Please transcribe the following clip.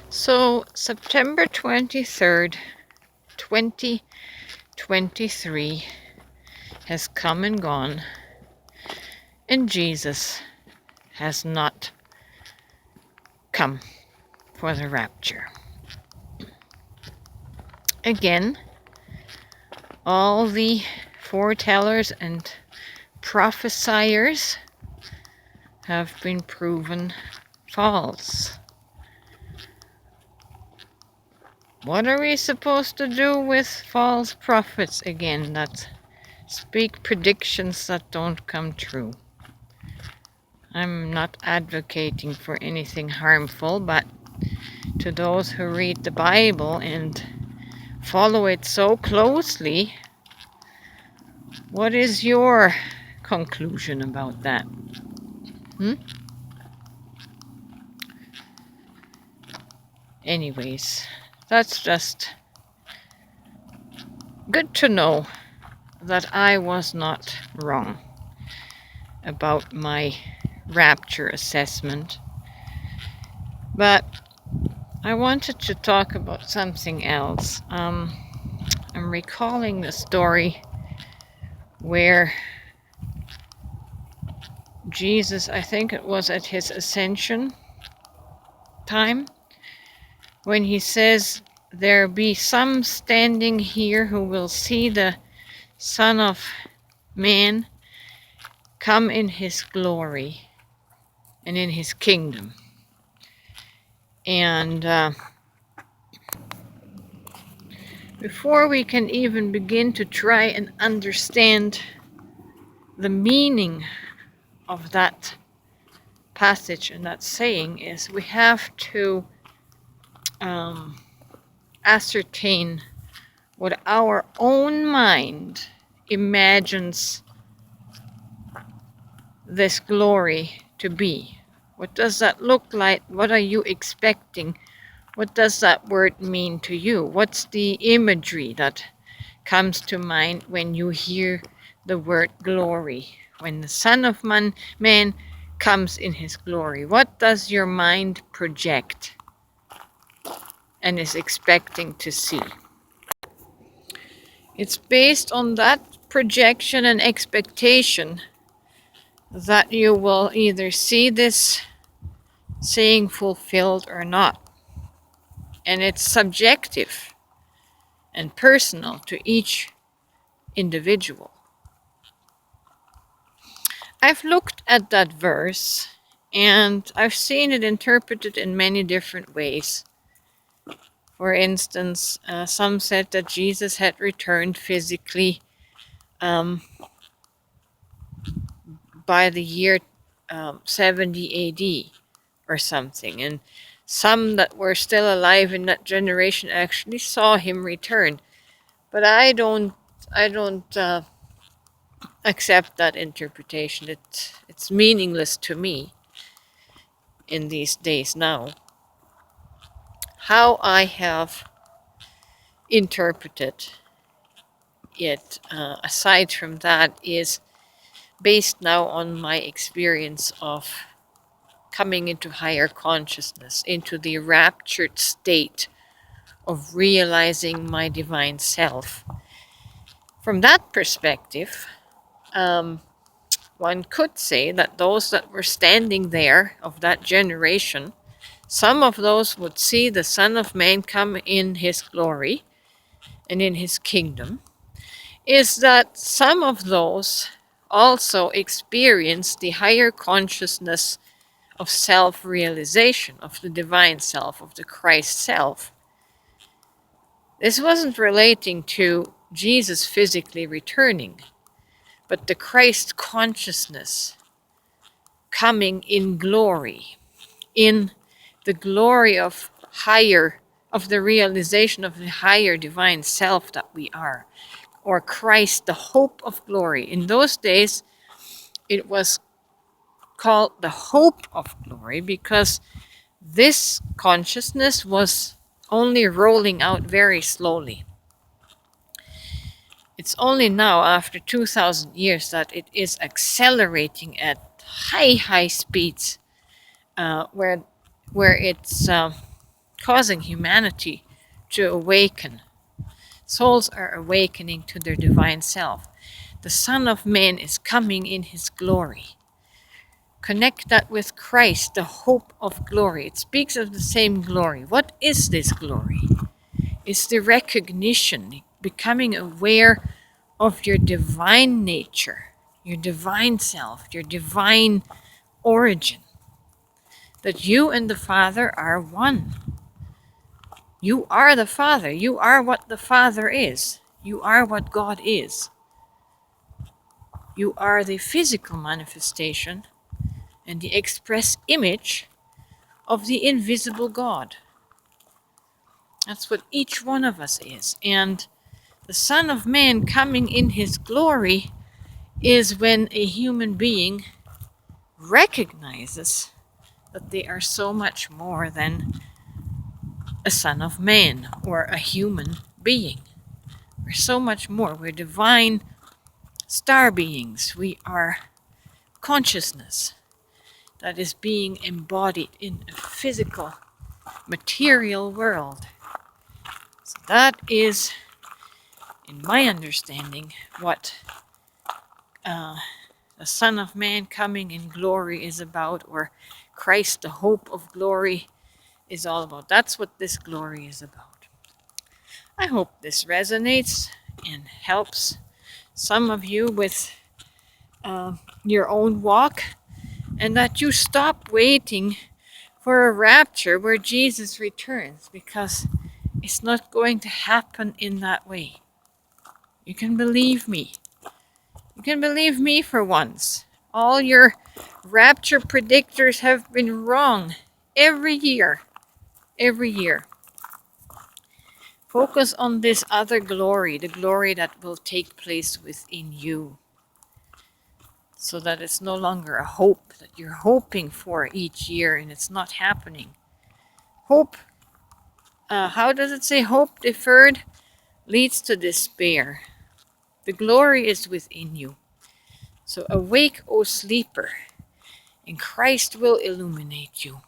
So, September 23rd, 2023 has come and gone, and Jesus has not come for the rapture. Again, all the foretellers and prophesiers have been proven false. What are we supposed to do with false prophets again that speak predictions that don't come true? I'm not advocating for anything harmful, but to those who read the Bible and follow it so closely, what is your conclusion about that? Anyways, that's just good to know that I was not wrong about my rapture assessment. But I wanted to talk about something else. I'm recalling the story where Jesus, I think it was at his ascension time, when he says, "There be some standing here who will see the Son of Man come in his glory and in his kingdom." And before we can even begin to try and understand the meaning of that passage and that saying, is we have to ascertain what our own mind imagines this glory to be. What does that look like? What are you expecting? What does that word mean to you? What's the imagery that comes to mind when you hear the word glory? When the Son of Man comes in his glory, what does your mind project and is expecting to see? It's based on that projection and expectation that you will either see this saying fulfilled or not. And it's subjective and personal to each individual. I've looked at that verse and I've seen it interpreted in many different ways. For instance, some said that Jesus had returned physically by the year 70 AD or something, and some that were still alive in that generation actually saw him return. But I don't accept that interpretation. It's meaningless to me in these days now. How I have interpreted it, aside from that, is based now on my experience of coming into higher consciousness, into the raptured state of realizing my divine self. From that perspective, one could say that those that were standing there of that generation, some of those would see the Son of Man come in his glory and in his kingdom, is that some of those also experienced the higher consciousness of self-realization, of the divine self, of the Christ self. This wasn't relating to Jesus physically returning, but the Christ consciousness coming in glory, in the glory of the realization of the higher divine self that we are, or Christ, the hope of glory. In those days, it was called the hope of glory because this consciousness was only rolling out very slowly. It's only now, after 2,000 years, that it is accelerating at high speeds, where it's causing humanity to awaken. Souls are awakening to their divine self. The Son of Man is coming in his glory. Connect that with Christ, the hope of glory. It speaks of the same glory. What is this glory? It's the recognition, becoming aware of your divine nature, your divine self, your divine origin. That you and the Father are one. You are the Father. You are what the Father is. You are what God is. You are the physical manifestation and the express image of the invisible God. That's what each one of us is. And the Son of Man coming in his glory is when a human being recognizes that they are so much more than a son of man or a human being. We're so much more. We're divine star beings. We are consciousness that is being embodied in a physical, material world. So that is, in my understanding, what the Son of Man coming in glory is about, or Christ, the hope of glory, is all about. That's what this glory is about. I hope this resonates and helps some of you with your own walk, and that you stop waiting for a rapture where Jesus returns, because it's not going to happen in that way. You can believe me. You can believe me for once. All your rapture predictors have been wrong every year. Every year. Focus on this other glory, the glory that will take place within you, so that it's no longer a hope that you're hoping for each year and it's not happening. Hope, how does it say? Hope deferred leads to despair. The glory is within you. So awake, O sleeper, and Christ will illuminate you.